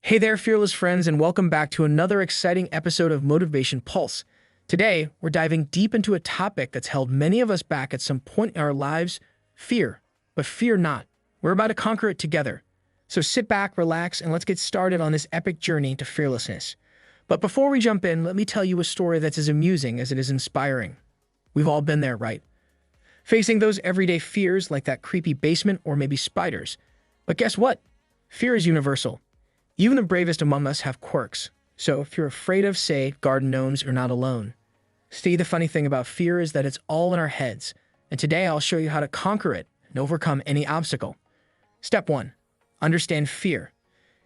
Hey there, fearless friends, and welcome back to another exciting episode of Motivation Pulse. Today, we're diving deep into a topic that's held many of us back at some point in our lives: fear. But fear not. We're about to conquer it together. So sit back, relax, and let's get started on this epic journey to fearlessness. But before we jump in, let me tell you a story that's as amusing as it is inspiring. We've all been there, right? Facing those everyday fears like that creepy basement or maybe spiders. But guess what? Fear is universal. Even the bravest among us have quirks. So if you're afraid of, say, garden gnomes, you're not alone. See, the funny thing about fear is that it's all in our heads. And today I'll show you how to conquer it and overcome any obstacle. Step 1. Understand fear.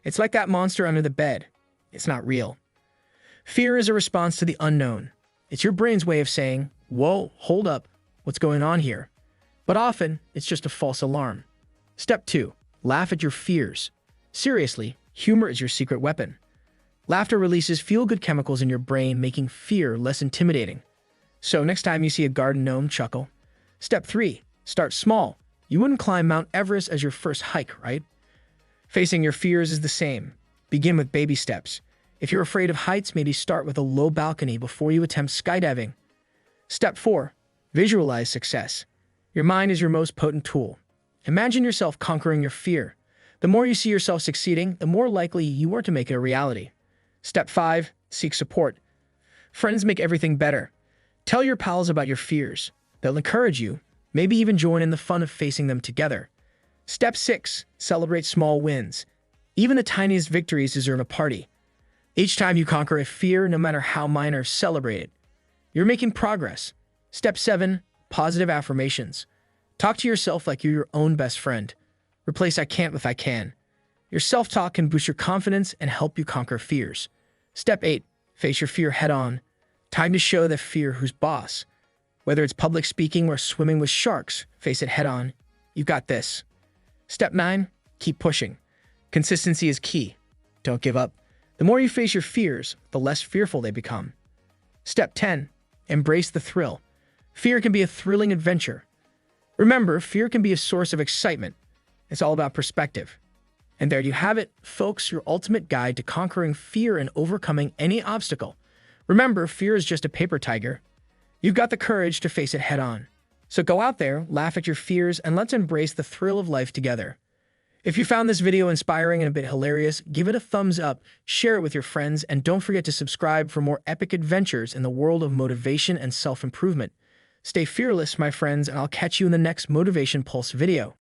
It's like that monster under the bed. It's not real. Fear is a response to the unknown. It's your brain's way of saying, whoa, hold up, what's going on here? But often, it's just a false alarm. Step 2. Laugh at your fears. Seriously, humor is your secret weapon. Laughter releases feel-good chemicals in your brain, making fear less intimidating. So next time you see a garden gnome, chuckle. Step 3. Start small. You wouldn't climb Mount Everest as your first hike, right? Facing your fears is the same. Begin with baby steps. If you're afraid of heights, maybe start with a low balcony before you attempt skydiving. Step 4. Visualize success. Your mind is your most potent tool. Imagine yourself conquering your fear. The more you see yourself succeeding, the more likely you are to make it a reality. Step 5. Seek support. Friends make everything better. Tell your pals about your fears. They'll encourage you, maybe even join in the fun of facing them together. Step 6. Celebrate small wins. Even the tiniest victories deserve a party. Each time you conquer a fear, no matter how minor, celebrate it. You're making progress. Step 7. Positive affirmations. Talk to yourself like you're your own best friend. Replace "I can't" with "I can." Your self-talk can boost your confidence and help you conquer fears. Step 8. Face your fear head-on. Time to show that fear who's boss. Whether it's public speaking or swimming with sharks, face it head-on. You got this. Step 9. Keep pushing. Consistency is key. Don't give up. The more you face your fears, the less fearful they become. Step 10. Embrace the thrill. Fear can be a thrilling adventure. Remember, fear can be a source of excitement. It's all about perspective. And there you have it, folks, your ultimate guide to conquering fear and overcoming any obstacle. Remember, fear is just a paper tiger. You've got the courage to face it head on. So go out there, laugh at your fears, and let's embrace the thrill of life together. If you found this video inspiring and a bit hilarious, give it a thumbs up, share it with your friends, and don't forget to subscribe for more epic adventures in the world of motivation and self-improvement. Stay fearless, my friends, and I'll catch you in the next Motivation Pulse video.